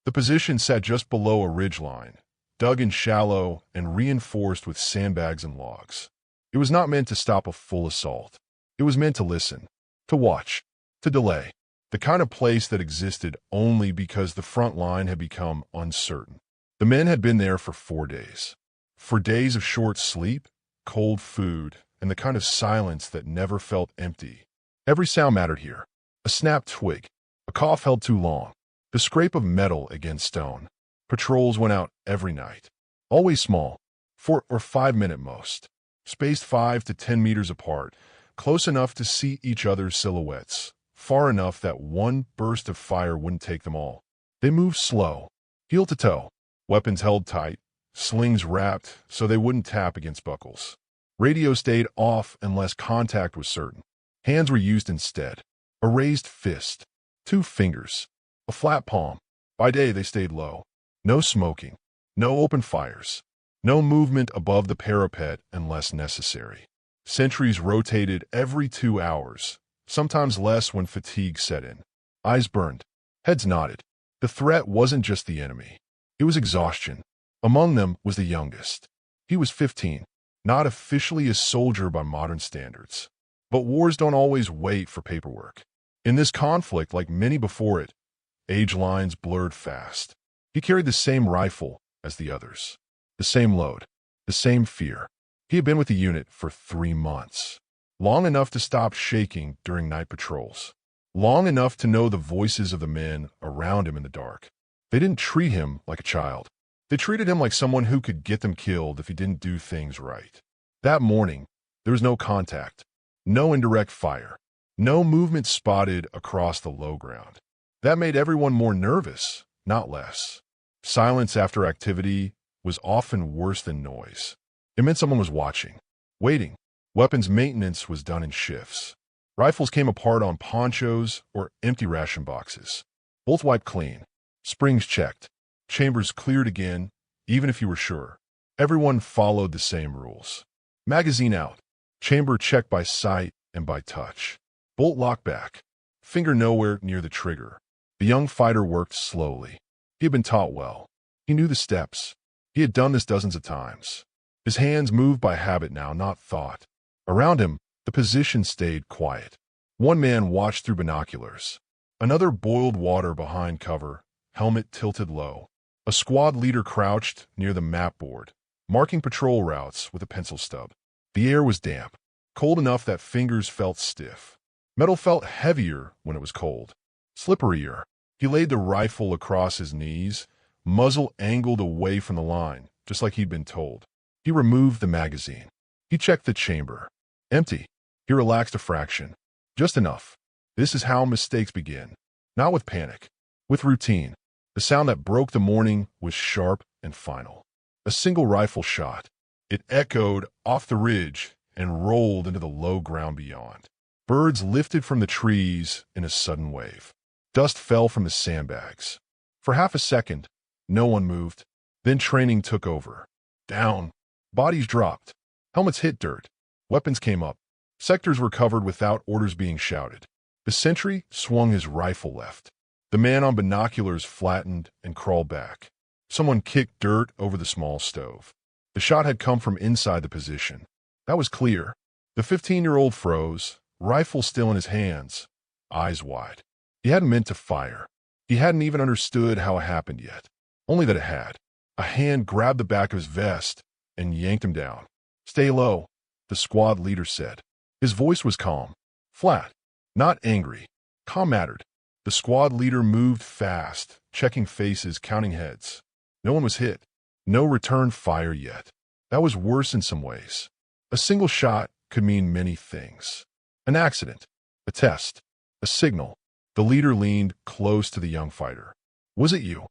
The position sat just below a ridgeline, dug in shallow and reinforced with sandbags and logs. It was not meant to stop a full assault. It was meant to listen, to watch, to delay. The kind of place that existed only because the front line had become uncertain. The men had been there for 4 days. For days of short sleep, cold food, and the kind of silence that never felt empty. Every sound mattered here. A snapped twig, a cough held too long, the scrape of metal against stone. Patrols went out every night. Always small, 4 or 5 minute most. Spaced 5 to 10 meters apart, close enough to see each other's silhouettes, far enough that one burst of fire wouldn't take them all. They moved slow, heel to toe, weapons held tight, slings wrapped so they wouldn't tap against buckles. Radio stayed off unless contact was certain. Hands were used instead. A raised fist, 2 fingers, a flat palm. By day they stayed low. No smoking, no open fires, no movement above the parapet unless necessary. Sentries rotated every 2 hours, sometimes less when fatigue set in. Eyes burned, heads nodded. The threat wasn't just the enemy. It was exhaustion. Among them was the youngest. He was 15, not officially a soldier by modern standards. But wars don't always wait for paperwork. In this conflict, like many before it, age lines blurred fast. He carried the same rifle as the others, the same load, the same fear. He had been with the unit for 3 months, long enough to stop shaking during night patrols, long enough to know the voices of the men around him in the dark. They didn't treat him like a child. They treated him like someone who could get them killed if he didn't do things right. That morning, there was no contact, no indirect fire, no movement spotted across the low ground. That made everyone more nervous, not less. Silence after activity was often worse than noise. It meant someone was watching, waiting. Weapons maintenance was done in shifts. Rifles came apart on ponchos or empty ration boxes. Bolts wiped clean. Springs checked. Chambers cleared again, even if you were sure. Everyone followed the same rules. Magazine out. Chamber checked by sight and by touch. Bolt locked back. Finger nowhere near the trigger. The young fighter worked slowly. He had been taught well. He knew the steps. He had done this dozens of times. His hands moved by habit now, not thought. Around him, the position stayed quiet. One man watched through binoculars. Another boiled water behind cover, helmet tilted low. A squad leader crouched near the map board, marking patrol routes with a pencil stub. The air was damp, cold enough that fingers felt stiff. Metal felt heavier when it was cold, slipperier. He laid the rifle across his knees, muzzle angled away from the line, just like he'd been told. He removed the magazine. He checked the chamber. Empty. He relaxed a fraction. Just enough. This is how mistakes begin. Not with panic. With routine. The sound that broke the morning was sharp and final. A single rifle shot. It echoed off the ridge and rolled into the low ground beyond. Birds lifted from the trees in a sudden wave. Dust fell from the sandbags. For half a second, no one moved. Then training took over. Down. Bodies dropped. Helmets hit dirt. Weapons came up. Sectors were covered without orders being shouted. The sentry swung his rifle left. The man on binoculars flattened and crawled back. Someone kicked dirt over the small stove. The shot had come from inside the position. That was clear. The 15-year-old froze, rifle still in his hands, eyes wide. He hadn't meant to fire. He hadn't even understood how it happened yet. Only that it had. A hand grabbed the back of his vest and yanked him down. "Stay low," the squad leader said. His voice was calm, flat, not angry. Calm mattered. The squad leader moved fast, checking faces, counting heads. No one was hit. No return fire yet. That was worse in some ways. A single shot could mean many things. An accident, a test, a signal. The leader leaned close to the young fighter. "Was it you?"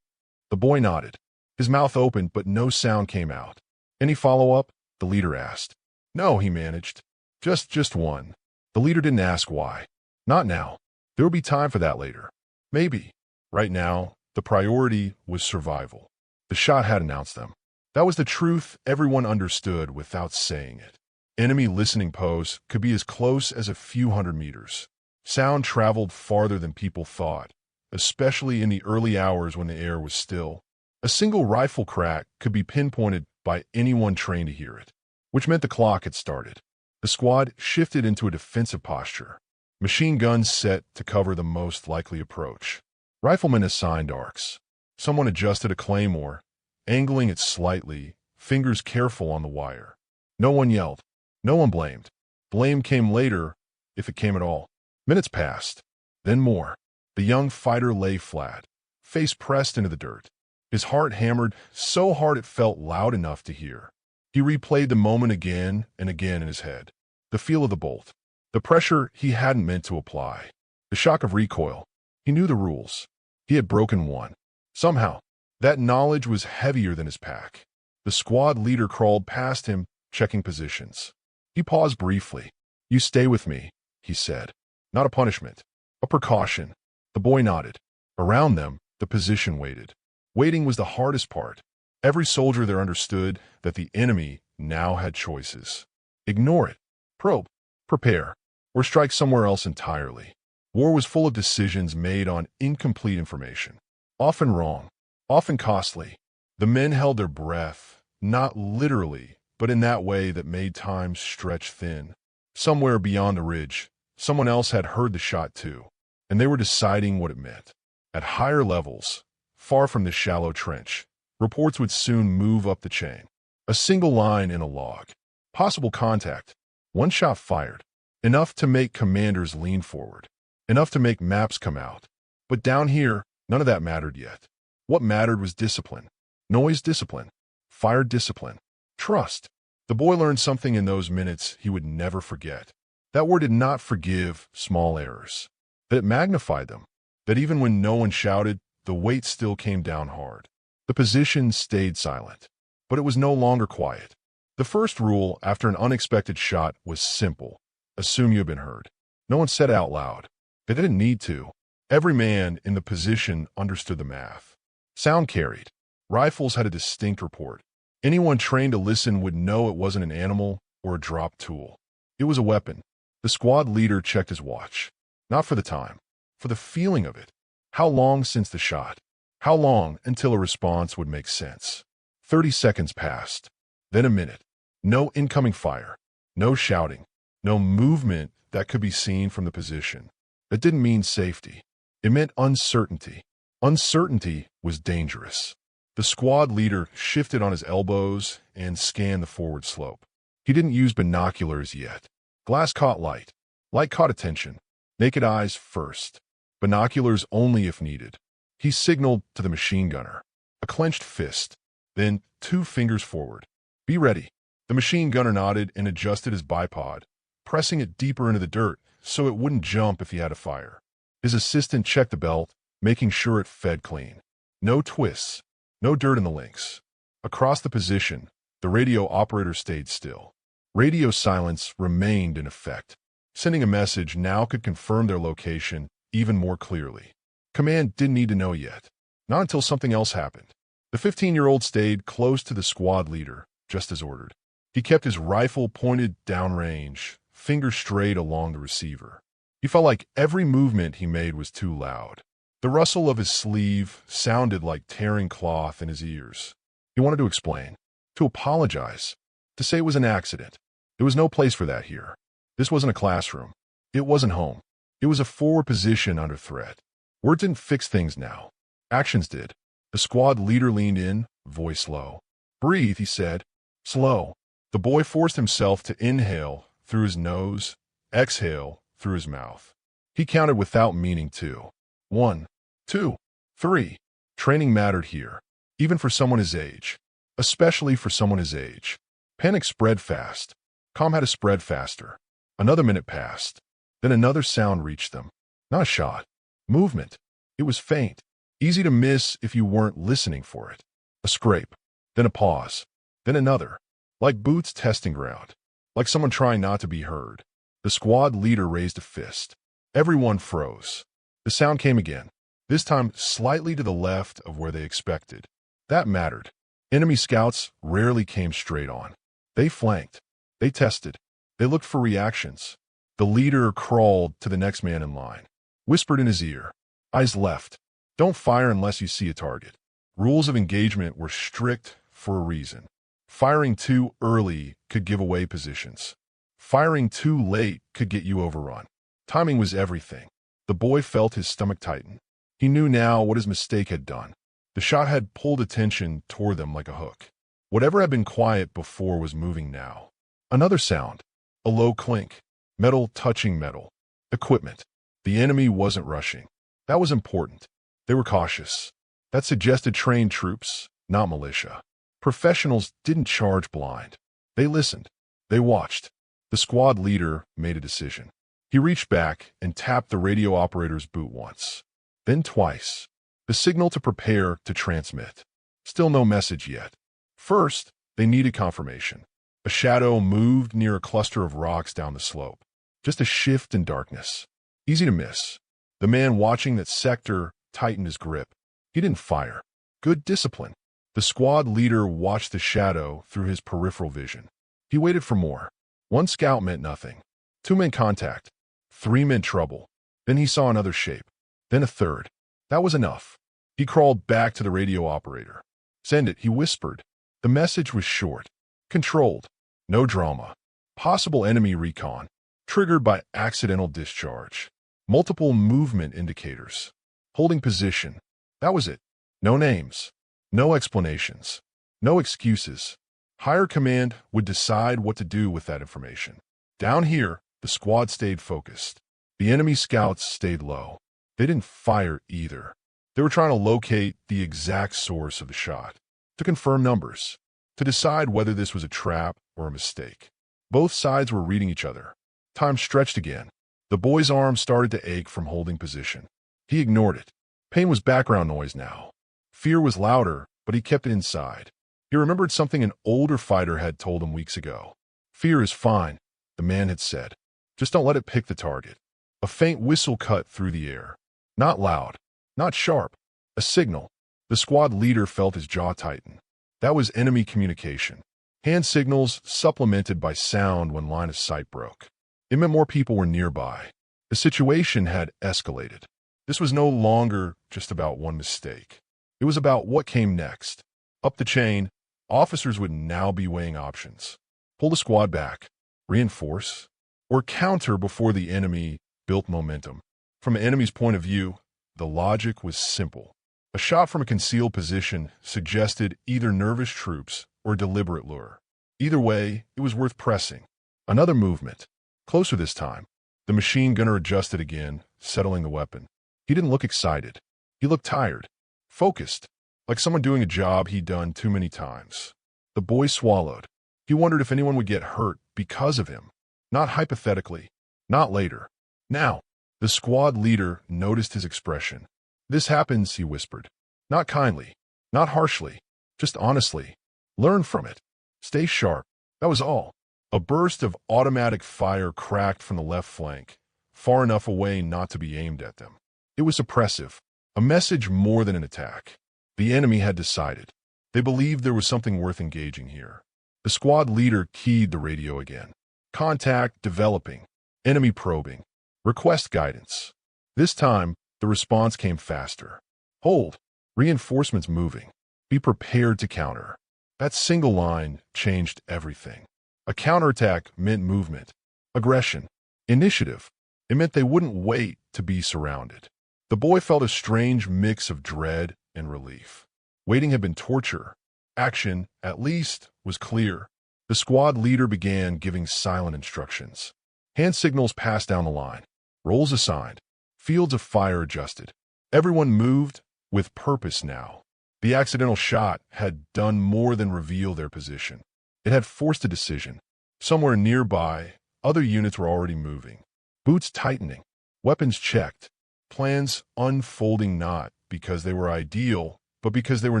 The boy nodded. His mouth opened, but no sound came out. "Any follow-up?" the leader asked. "No," he managed. Just one." The leader didn't ask why. Not now. There would be time for that later. Maybe. Right now, the priority was survival. The shot had announced them. That was the truth everyone understood without saying it. Enemy listening posts could be as close as a few hundred meters. Sound traveled farther than people thought, especially in the early hours when the air was still. A single rifle crack could be pinpointed by anyone trained to hear it, which meant the clock had started. The squad shifted into a defensive posture, machine guns set to cover the most likely approach. Riflemen assigned arcs. Someone adjusted a claymore, angling it slightly, fingers careful on the wire. No one yelled. No one blamed. Blame came later, if it came at all. Minutes passed. Then more. The young fighter lay flat, face pressed into the dirt. His heart hammered so hard it felt loud enough to hear. He replayed the moment again and again in his head. The feel of the bolt. The pressure he hadn't meant to apply. The shock of recoil. He knew the rules. He had broken one. Somehow, that knowledge was heavier than his pack. The squad leader crawled past him, checking positions. He paused briefly. "You stay with me," he said. "Not a punishment. A precaution." The boy nodded. Around them, the position waited. Waiting was the hardest part. Every soldier there understood that the enemy now had choices. Ignore it. Probe. Prepare. Or strike somewhere else entirely. War was full of decisions made on incomplete information. Often wrong. Often costly. The men held their breath, not literally, but in that way that made time stretch thin. Somewhere beyond the ridge, someone else had heard the shot too, and they were deciding what it meant. At higher levels, far from the shallow trench, reports would soon move up the chain. A single line in a log. Possible contact. One shot fired. Enough to make commanders lean forward. Enough to make maps come out. But down here, none of that mattered yet. What mattered was discipline. Noise discipline. Fire discipline. Trust. The boy learned something in those minutes he would never forget. That word did not forgive small errors. That it magnified them. That even when no one shouted, the weight still came down hard. The position stayed silent. But it was no longer quiet. The first rule after an unexpected shot was simple. Assume you have been heard. No one said it out loud. They didn't need to. Every man in the position understood the math. Sound carried. Rifles had a distinct report. Anyone trained to listen would know it wasn't an animal or a dropped tool. It was a weapon. The squad leader checked his watch. Not for the time. For the feeling of it. How long since the shot? How long until a response would make sense? 30 seconds passed. Then a minute. No incoming fire. No shouting. No movement that could be seen from the position. That didn't mean safety. It meant uncertainty. Uncertainty was dangerous. The squad leader shifted on his elbows and scanned the forward slope. He didn't use binoculars yet. Glass caught light. Light caught attention. Naked eyes first. Binoculars only if needed. He signaled to the machine gunner. A clenched fist. Then 2 fingers forward. "Be ready." The machine gunner nodded and adjusted his bipod, pressing it deeper into the dirt so it wouldn't jump if he had to fire. His assistant checked the belt, making sure it fed clean. No twists. No dirt in the links. Across the position, the radio operator stayed still. Radio silence remained in effect. Sending a message now could confirm their location even more clearly. Command didn't need to know yet. Not until something else happened. The 15-year-old stayed close to the squad leader, just as ordered. He kept his rifle pointed downrange, fingers straight along the receiver. He felt like every movement he made was too loud. The rustle of his sleeve sounded like tearing cloth in his ears. He wanted to explain, to apologize, to say it was an accident. There was no place for that here. This wasn't a classroom. It wasn't home. It was a forward position under threat. Words didn't fix things now. Actions did. The squad leader leaned in, voice low. "Breathe," he said. Slow. The boy forced himself to inhale through his nose, exhale through his mouth. He counted without meaning to. 1, 2, 3. Training mattered here, even for someone his age. Especially for someone his age. Panic spread fast. Calm had to spread faster. Another minute passed. Then another sound reached them. Not a shot. Movement. It was faint. Easy to miss if you weren't listening for it. A scrape. Then a pause. Then another. Like boots testing ground. Like someone trying not to be heard. The squad leader raised a fist. Everyone froze. The sound came again. This time slightly to the left of where they expected. That mattered. Enemy scouts rarely came straight on. They flanked. They tested. They looked for reactions. The leader crawled to the next man in line. Whispered in his ear. Eyes left. Don't fire unless you see a target. Rules of engagement were strict for a reason. Firing too early could give away positions. Firing too late could get you overrun. Timing was everything. The boy felt his stomach tighten. He knew now what his mistake had done. The shot had pulled attention toward them like a hook. Whatever had been quiet before was moving now. Another sound. A low clink. Metal touching metal. Equipment. The enemy wasn't rushing. That was important. They were cautious. That suggested trained troops, not militia. Professionals didn't charge blind. They listened. They watched. The squad leader made a decision. He reached back and tapped the radio operator's boot once. Then twice. The signal to prepare to transmit. Still no message yet. First, they needed confirmation. A shadow moved near a cluster of rocks down the slope. Just a shift in darkness. Easy to miss. The man watching that sector tightened his grip. He didn't fire. Good discipline. The squad leader watched the shadow through his peripheral vision. He waited for more. One scout meant nothing. Two meant contact. Three meant trouble. Then he saw another shape. Then a third. That was enough. He crawled back to the radio operator. Send it, he whispered. The message was short. Controlled. No drama. Possible enemy recon. Triggered by accidental discharge. Multiple movement indicators. Holding position. That was it. No names. No explanations. No excuses. Higher command would decide what to do with that information. Down here, the squad stayed focused. The enemy scouts stayed low. They didn't fire either. They were trying to locate the exact source of the shot, to confirm numbers, to decide whether this was a trap or a mistake. Both sides were reading each other. Time stretched again. The boy's arm started to ache from holding position. He ignored it. Pain was background noise now. Fear was louder, but he kept it inside. He remembered something an older fighter had told him weeks ago. Fear is fine, the man had said. Just don't let it pick the target. A faint whistle cut through the air. Not loud, not sharp. A signal. The squad leader felt his jaw tighten. That was enemy communication. Hand signals supplemented by sound when line of sight broke. It meant more people were nearby. The situation had escalated. This was no longer just about one mistake. It was about what came next. Up the chain, officers would now be weighing options. Pull the squad back, reinforce, or counter before the enemy built momentum. From an enemy's point of view, the logic was simple. A shot from a concealed position suggested either nervous troops or deliberate lure. Either way, it was worth pressing. Another movement. Closer this time. The machine gunner adjusted again, settling the weapon. He didn't look excited. He looked tired. Focused. Like someone doing a job he'd done too many times. The boy swallowed. He wondered if anyone would get hurt because of him. Not hypothetically. Not later. Now. The squad leader noticed his expression. This happens, he whispered. Not kindly. Not harshly. Just honestly. Learn from it. Stay sharp. That was all. A burst of automatic fire cracked from the left flank, far enough away not to be aimed at them. It was oppressive. A message more than an attack. The enemy had decided. They believed there was something worth engaging here. The squad leader keyed the radio again. Contact developing. Enemy probing. Request guidance. This time, the response came faster. Hold. Reinforcements moving. Be prepared to counter. That single line changed everything. A counterattack meant movement, aggression, initiative. It meant they wouldn't wait to be surrounded. The boy felt a strange mix of dread and relief. Waiting had been torture. Action, at least, was clear. The squad leader began giving silent instructions. Hand signals passed down the line. Roles assigned. Fields of fire adjusted. Everyone moved with purpose now. The accidental shot had done more than reveal their position. It had forced a decision. Somewhere nearby, other units were already moving. Boots tightening. Weapons checked. Plans unfolding not because they were ideal, but because they were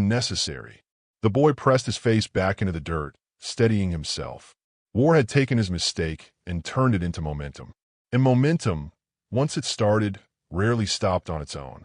necessary. The boy pressed his face back into the dirt, steadying himself. War had taken his mistake and turned it into momentum. And momentum, once it started, rarely stopped on its own.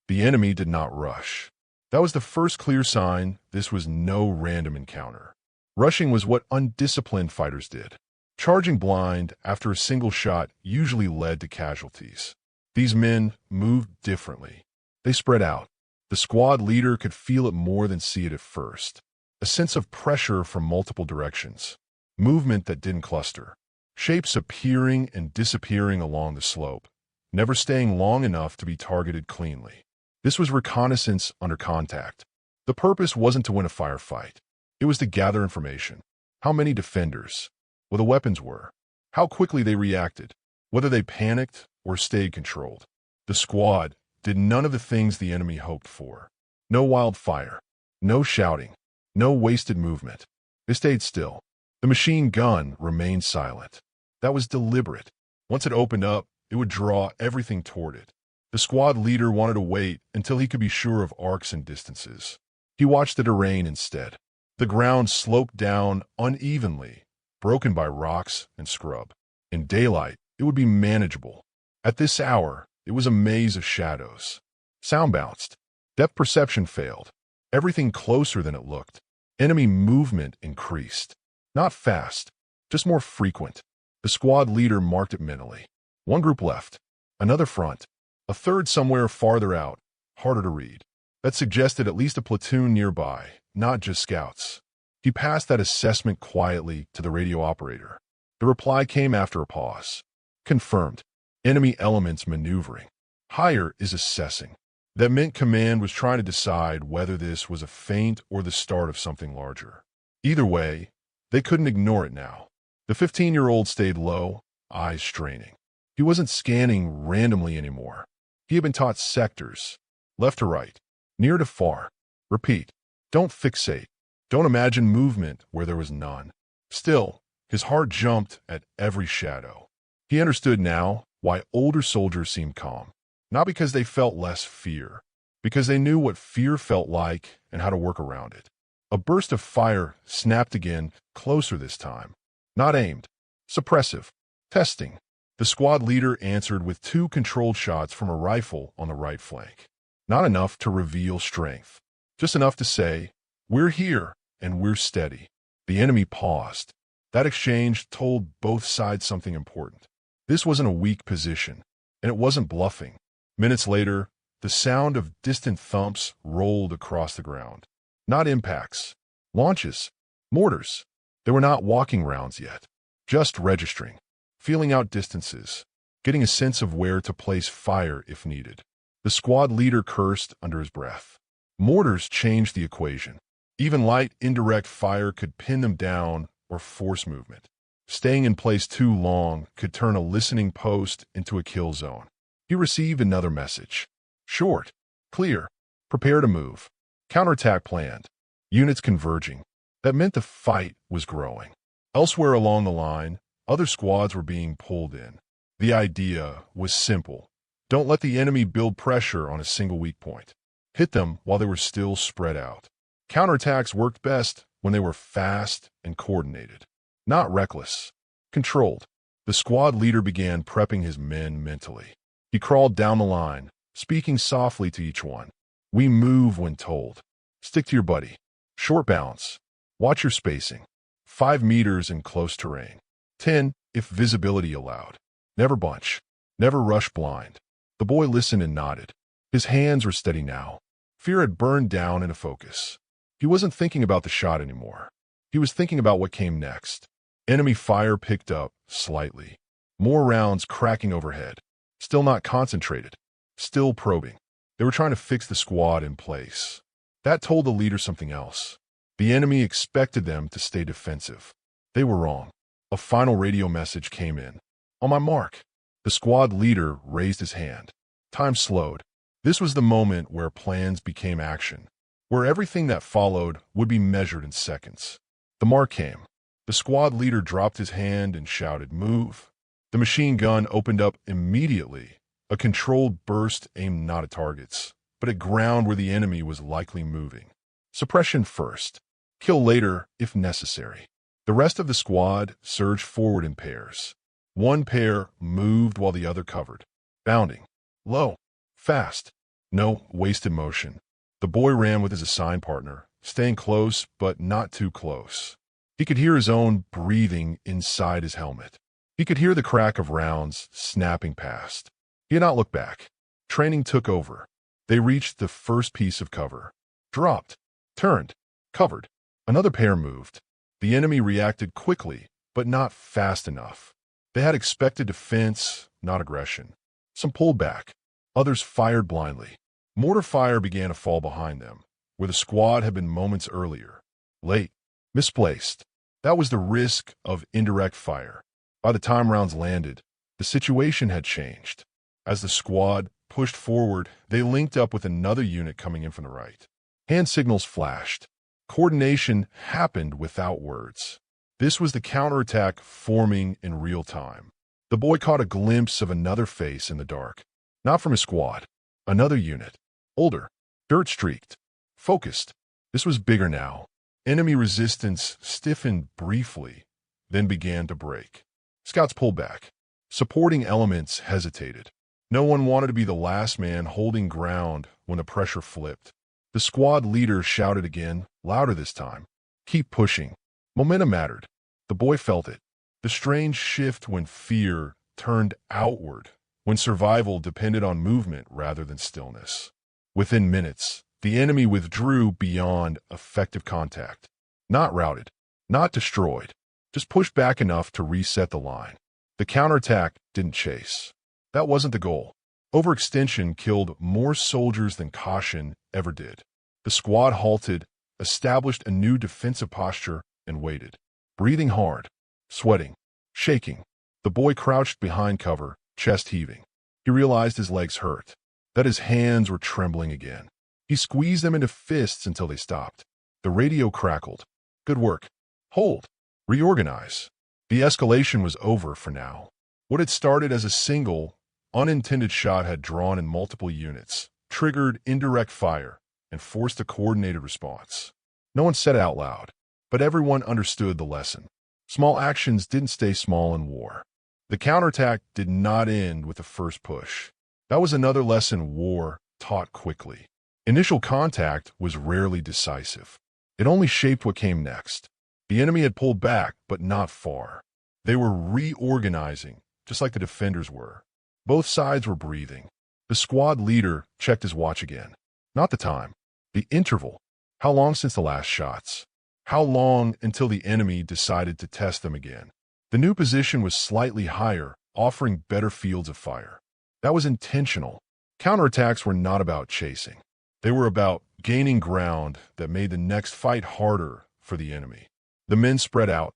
The enemy did not rush. That was the first clear sign this was no random encounter. Rushing was what undisciplined fighters did. Charging blind after a single shot usually led to casualties. These men moved differently. They spread out. The squad leader could feel it more than see it at first. A sense of pressure from multiple directions. Movement that didn't cluster. Shapes appearing and disappearing along the slope, never staying long enough to be targeted cleanly. This was reconnaissance under contact. The purpose wasn't to win a firefight. It was to gather information. How many defenders? What the weapons were. How quickly they reacted. Whether they panicked or stayed controlled. The squad did none of the things the enemy hoped for. No wildfire. No shouting. No wasted movement. They stayed still. The machine gun remained silent. That was deliberate. Once it opened up, it would draw everything toward it. The squad leader wanted to wait until he could be sure of arcs and distances. He watched the terrain instead. The ground sloped down unevenly, broken by rocks and scrub. In daylight, it would be manageable. At this hour, it was a maze of shadows. Sound bounced. Depth perception failed. Everything closer than it looked. Enemy movement increased. Not fast, just more frequent. The squad leader marked it mentally. One group left. Another front. A third somewhere farther out, harder to read. That suggested at least a platoon nearby, not just scouts. He passed that assessment quietly to the radio operator. The reply came after a pause. Confirmed. Enemy elements maneuvering. Higher is assessing. That meant command was trying to decide whether this was a feint or the start of something larger. Either way, they couldn't ignore it now. The 15-year-old stayed low, eyes straining. He wasn't scanning randomly anymore. He had been taught sectors, left to right, near to far. Repeat. Don't fixate. Don't imagine movement where there was none. Still, his heart jumped at every shadow. He understood now why older soldiers seemed calm. Not because they felt less fear, because they knew what fear felt like and how to work around it. A burst of fire snapped again, closer this time. Not aimed. Suppressive. Testing. The squad leader answered with 2 controlled shots from a rifle on the right flank. Not enough to reveal strength. Just enough to say, "We're here, and we're steady." The enemy paused. That exchange told both sides something important. This wasn't a weak position, and it wasn't bluffing. Minutes later, the sound of distant thumps rolled across the ground. Not impacts. Launches. Mortars. They were not walking rounds yet. Just registering. Feeling out distances. Getting a sense of where to place fire if needed. The squad leader cursed under his breath. Mortars changed the equation. Even light, indirect fire could pin them down or force movement. Staying in place too long could turn a listening post into a kill zone. He received another message. Short. Clear. Prepare to move. Counterattack planned. Units converging. That meant the fight was growing. Elsewhere along the line, other squads were being pulled in. The idea was simple. Don't let the enemy build pressure on a single weak point. Hit them while they were still spread out. Counterattacks worked best when they were fast and coordinated. Not reckless. Controlled. The squad leader began prepping his men mentally. He crawled down the line, speaking softly to each one. We move when told. Stick to your buddy. Short bounce. Watch your spacing. 5 meters in close terrain. 10 if visibility allowed. Never bunch. Never rush blind. The boy listened and nodded. His hands were steady now. Fear had burned down into focus. He wasn't thinking about the shot anymore. He was thinking about what came next. Enemy fire picked up, slightly. More rounds cracking overhead. Still not concentrated. Still probing. They were trying to fix the squad in place. That told the leader something else. The enemy expected them to stay defensive. They were wrong. A final radio message came in. On my mark. The squad leader raised his hand. Time slowed. This was the moment where plans became action, where everything that followed would be measured in seconds. The mark came. The squad leader dropped his hand and shouted, "Move." The machine gun opened up immediately, a controlled burst aimed not at targets, but at ground where the enemy was likely moving. Suppression first. Kill later, if necessary. The rest of the squad surged forward in pairs. One pair moved while the other covered. Bounding. Low. Fast. No wasted motion. The boy ran with his assigned partner, staying close but not too close. He could hear his own breathing inside his helmet. He could hear the crack of rounds snapping past. He had not looked back. Training took over. They reached the first piece of cover. Dropped. Turned. Covered. Another pair moved. The enemy reacted quickly, but not fast enough. They had expected defense, not aggression. Some pulled back. Others fired blindly. Mortar fire began to fall behind them, where the squad had been moments earlier. Late. Misplaced. That was the risk of indirect fire. By the time rounds landed, the situation had changed. As the squad pushed forward, they linked up with another unit coming in from the right. Hand signals flashed. Coordination happened without words. This was the counterattack forming in real time. The boy caught a glimpse of another face in the dark. Not from his squad. Another unit. Older. Dirt-streaked. Focused. This was bigger now. Enemy resistance stiffened briefly, then began to break. Scouts pulled back. Supporting elements hesitated. No one wanted to be the last man holding ground when the pressure flipped. The squad leader shouted again, louder this time. Keep pushing. Momentum mattered. The boy felt it. The strange shift when fear turned outward, when survival depended on movement rather than stillness. Within minutes, the enemy withdrew beyond effective contact. Not routed, not destroyed, just pushed back enough to reset the line. The counterattack didn't chase. That wasn't the goal. Overextension killed more soldiers than caution ever did. The squad halted, established a new defensive posture, and waited. Breathing hard, sweating, shaking. The boy crouched behind cover, chest heaving. He realized his legs hurt, that his hands were trembling again. He squeezed them into fists until they stopped. The radio crackled. Good work. Hold. Reorganize. The escalation was over for now. What had started as a single, unintended shot had drawn in multiple units, triggered indirect fire, and forced a coordinated response. No one said it out loud, but everyone understood the lesson. Small actions didn't stay small in war. The counterattack did not end with the first push. That was another lesson war taught quickly. Initial contact was rarely decisive. It only shaped what came next. The enemy had pulled back, but not far. They were reorganizing, just like the defenders were. Both sides were breathing. The squad leader checked his watch again. Not the time. The interval. How long since the last shots? How long until the enemy decided to test them again? The new position was slightly higher, offering better fields of fire. That was intentional. Counterattacks were not about chasing. They were about gaining ground that made the next fight harder for the enemy. The men spread out,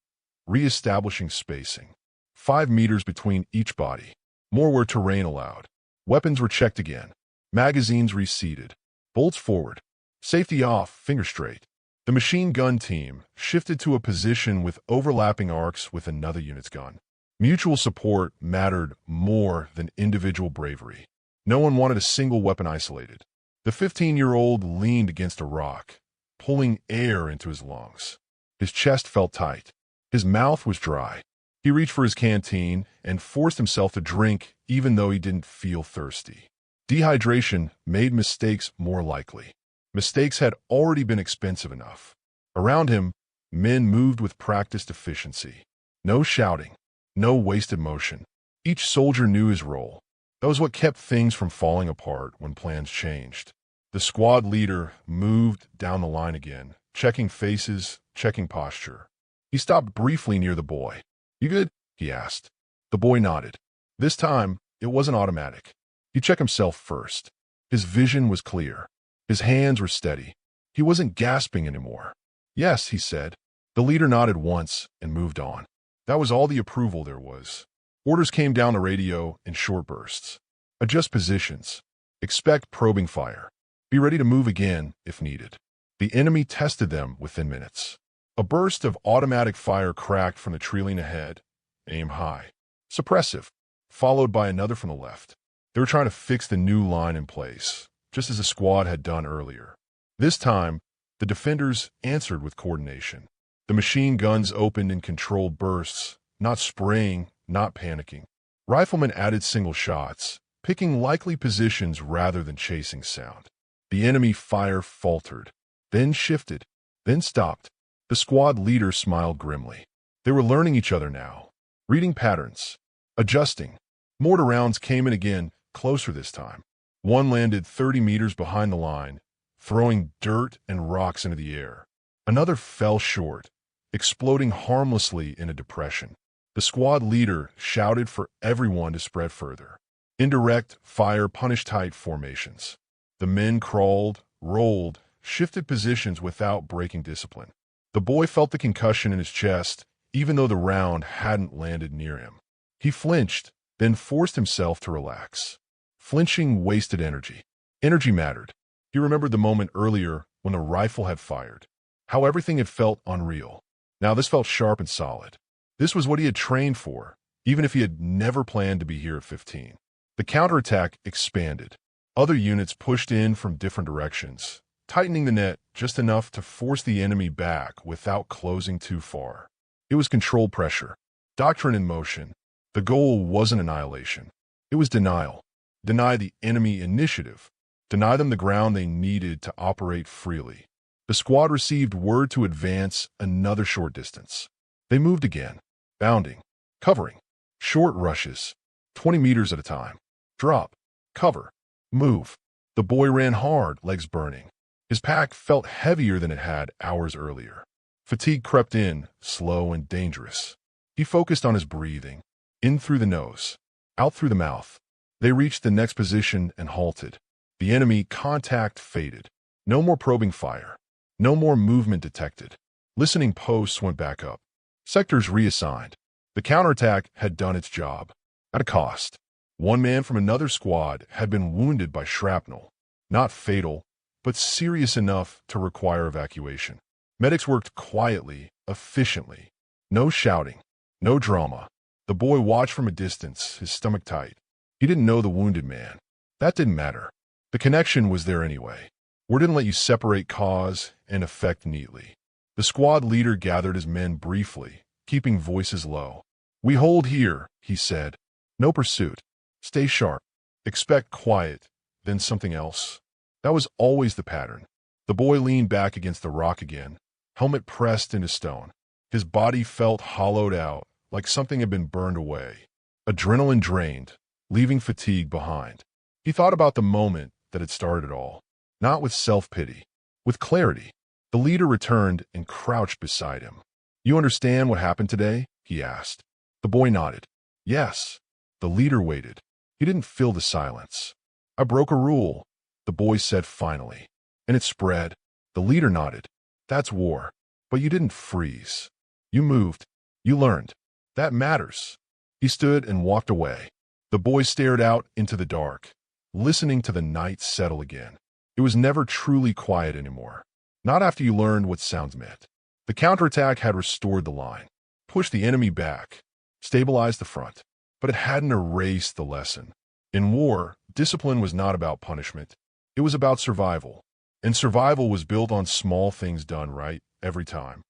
re-establishing spacing. 5 meters between each body. More where terrain allowed. Weapons were checked again. Magazines reseated. Bolts forward. Safety off, finger straight. The machine gun team shifted to a position with overlapping arcs with another unit's gun. Mutual support mattered more than individual bravery. No one wanted a single weapon isolated. The 15-year-old leaned against a rock, pulling air into his lungs. His chest felt tight. His mouth was dry. He reached for his canteen and forced himself to drink even though he didn't feel thirsty. Dehydration made mistakes more likely. Mistakes had already been expensive enough. Around him, men moved with practiced efficiency. No shouting. No wasted motion. Each soldier knew his role. That was what kept things from falling apart when plans changed. The squad leader moved down the line again, checking faces, checking posture. He stopped briefly near the boy. "You good?" he asked. The boy nodded. This time, it wasn't automatic. He checked himself first. His vision was clear. His hands were steady. He wasn't gasping anymore. "Yes," he said. The leader nodded once and moved on. That was all the approval there was. Orders came down the radio in short bursts. Adjust positions. Expect probing fire. Be ready to move again if needed. The enemy tested them within minutes. A burst of automatic fire cracked from the tree ahead. Aim high. Suppressive. Followed by another from the left. They were trying to fix the new line in place, just as the squad had done earlier. This time, the defenders answered with coordination. The machine guns opened in controlled bursts, not spraying, not panicking. Riflemen added single shots, picking likely positions rather than chasing sound. The enemy fire faltered, then shifted, then stopped. The squad leader smiled grimly. They were learning each other now, reading patterns, adjusting. Mortar rounds came in again, closer this time. One landed 30 meters behind the line, throwing dirt and rocks into the air. Another fell short, exploding harmlessly in a depression. The squad leader shouted for everyone to spread further. Indirect fire punished tight formations. The men crawled, rolled, shifted positions without breaking discipline. The boy felt the concussion in his chest, even though the round hadn't landed near him. He flinched, then forced himself to relax. Flinching wasted energy. Energy mattered. He remembered the moment earlier when the rifle had fired. How everything had felt unreal. Now this felt sharp and solid. This was what he had trained for, even if he had never planned to be here at 15. The counterattack expanded. Other units pushed in from different directions, tightening the net just enough to force the enemy back without closing too far. It was controlled pressure. Doctrine in motion. The goal wasn't annihilation. It was denial. Deny the enemy initiative. Deny them the ground they needed to operate freely. The squad received word to advance another short distance. They moved again, bounding, covering, short rushes, 20 meters at a time. Drop, cover, move. The boy ran hard, legs burning. His pack felt heavier than it had hours earlier. Fatigue crept in, slow and dangerous. He focused on his breathing, in through the nose, out through the mouth. They reached the next position and halted. The enemy contact faded. No more probing fire. No more movement detected. Listening posts went back up. Sectors reassigned. The counterattack had done its job. At a cost. One man from another squad had been wounded by shrapnel. Not fatal, but serious enough to require evacuation. Medics worked quietly, efficiently. No shouting. No drama. The boy watched from a distance, his stomach tight. He didn't know the wounded man. That didn't matter. The connection was there anyway. War didn't let you separate cause and effect neatly. The squad leader gathered his men briefly, keeping voices low. "We hold here," he said. "No pursuit. Stay sharp. Expect quiet, then something else." That was always the pattern. The boy leaned back against the rock again, helmet pressed into stone. His body felt hollowed out, like something had been burned away. Adrenaline drained, leaving fatigue behind. He thought about the moment that had started it all. Not with self-pity, with clarity. The leader returned and crouched beside him. "You understand what happened today?" he asked. The boy nodded. "Yes." The leader waited. He didn't fill the silence. "I broke a rule," the boy said finally. "And it spread." The leader nodded. "That's war. But you didn't freeze. You moved. You learned. That matters." He stood and walked away. The boy stared out into the dark, listening to the night settle again. It was never truly quiet anymore. Not after you learned what sounds meant. The counterattack had restored the line, pushed the enemy back, stabilized the front, but it hadn't erased the lesson. In war, discipline was not about punishment. It was about survival. And survival was built on small things done right every time.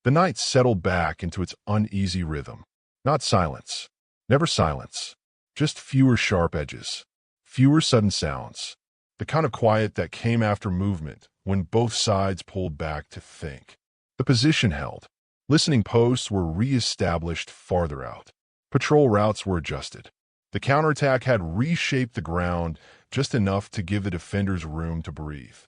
The night settled back into its uneasy rhythm. Not silence. Never silence. Just fewer sharp edges. Fewer sudden sounds. The kind of quiet that came after movement, when both sides pulled back to think. The position held. Listening posts were re-established farther out. Patrol routes were adjusted. The counterattack had reshaped the ground just enough to give the defenders room to breathe.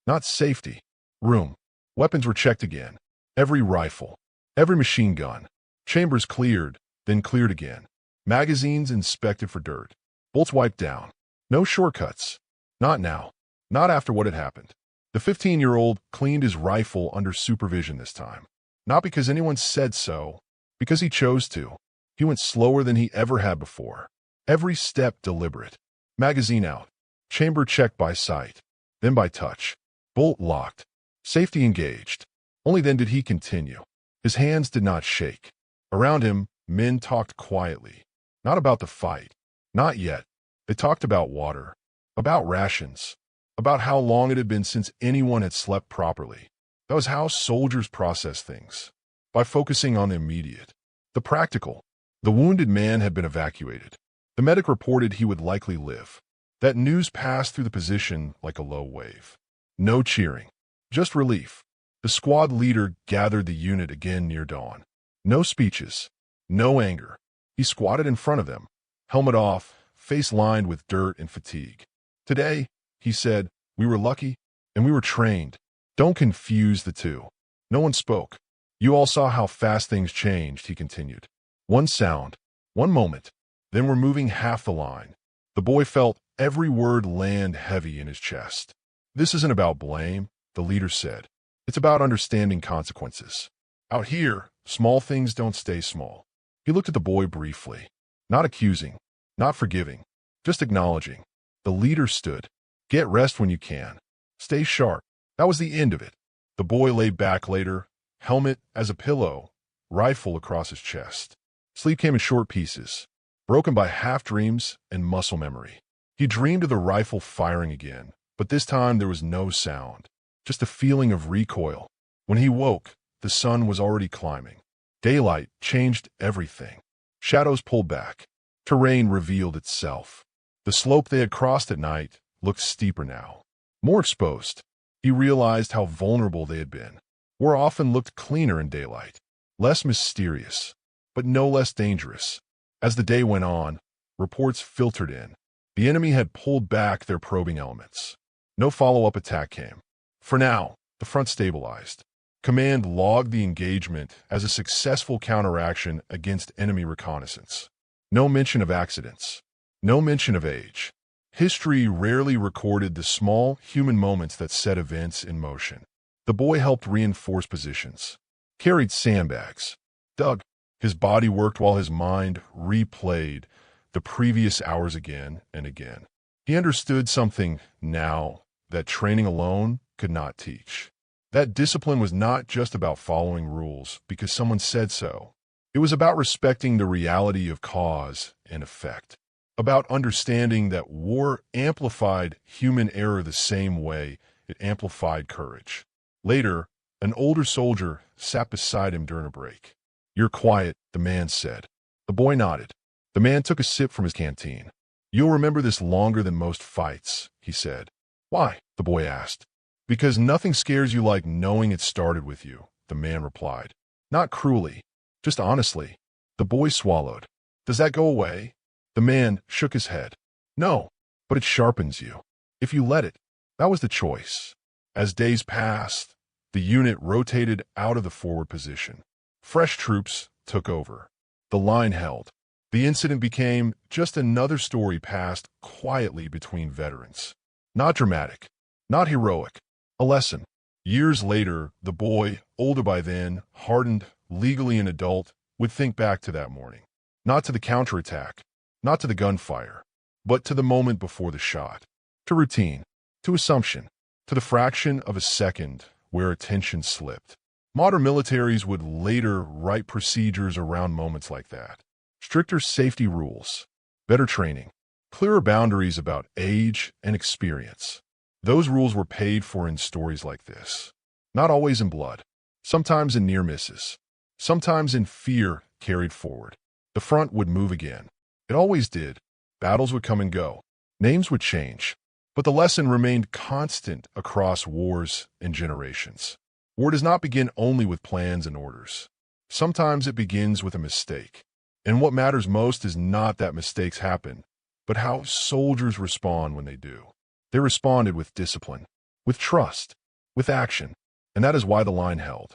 Not safety. Room. Weapons were checked again. Every rifle. Every machine gun. Chambers cleared, then cleared again. Magazines inspected for dirt. Bolts wiped down. No shortcuts. Not now. Not after what had happened. The 15-year-old cleaned his rifle under supervision this time. Not because anyone said so, because he chose to. He went slower than he ever had before. Every step deliberate. Magazine out. Chamber checked by sight. Then by touch. Bolt locked. Safety engaged. Only then did he continue. His hands did not shake. Around him, men talked quietly. Not about the fight. Not yet. They talked about water. About rations. About how long it had been since anyone had slept properly. That was how soldiers process things. By focusing on the immediate. The practical. The wounded man had been evacuated. The medic reported he would likely live. That news passed through the position like a low wave. No cheering. Just relief. The squad leader gathered the unit again near dawn. No speeches. No anger. He squatted in front of them. Helmet off, face lined with dirt and fatigue. Today, he said, we were lucky and we were trained. Don't confuse the two. No one spoke. You all saw how fast things changed, he continued. One sound, one moment, then we're moving half the line. The boy felt every word land heavy in his chest. This isn't about blame, the leader said. It's about understanding consequences. Out here, small things don't stay small. He looked at the boy briefly, not accusing, not forgiving, just acknowledging. The leader stood. Get rest when you can. Stay sharp. That was the end of it. The boy lay back later, helmet as a pillow, rifle across his chest. Sleep came in short pieces, broken by half-dreams and muscle memory. He dreamed of the rifle firing again, but this time there was no sound, just a feeling of recoil. When he woke, the sun was already climbing. Daylight changed everything. Shadows pulled back. Terrain revealed itself. The slope they had crossed at night looked steeper now, more exposed. He realized how vulnerable they had been. War often looked cleaner in daylight, less mysterious, but no less dangerous. As the day went on, reports filtered in. The enemy had pulled back their probing elements. No follow-up attack came. For now, the front stabilized. Command logged the engagement as a successful counteraction against enemy reconnaissance. No mention of accidents. No mention of age. History rarely recorded the small human moments that set events in motion. The boy helped reinforce positions, carried sandbags, dug. His body worked while his mind replayed the previous hours again and again. He understood something now that training alone could not teach. That discipline was not just about following rules because someone said so. It was about respecting the reality of cause and effect, about understanding that war amplified human error the same way it amplified courage. Later, an older soldier sat beside him during a break. You're quiet, the man said. The boy nodded. The man took a sip from his canteen. You'll remember this longer than most fights, he said. Why? The boy asked. Because nothing scares you like knowing it started with you, the man replied. Not cruelly, just honestly. The boy swallowed. Does that go away? The man shook his head. No, but it sharpens you. If you let it. That was the choice. As days passed, the unit rotated out of the forward position. Fresh troops took over. The line held. The incident became just another story passed quietly between veterans. Not dramatic, not heroic, a lesson. Years later, the boy, older by then, hardened, legally an adult, would think back to that morning. Not to the counterattack, not to the gunfire, but to the moment before the shot. To routine, to assumption, to the fraction of a second where attention slipped. Modern militaries would later write procedures around moments like that. Stricter safety rules, better training, clearer boundaries about age and experience. Those rules were paid for in stories like this. Not always in blood, sometimes in near misses, sometimes in fear carried forward. The front would move again. It always did. Battles would come and go. Names would change. But the lesson remained constant across wars and generations. War does not begin only with plans and orders. Sometimes it begins with a mistake. And what matters most is not that mistakes happen, but how soldiers respond when they do. They responded with discipline, with trust, with action, and that is why the line held.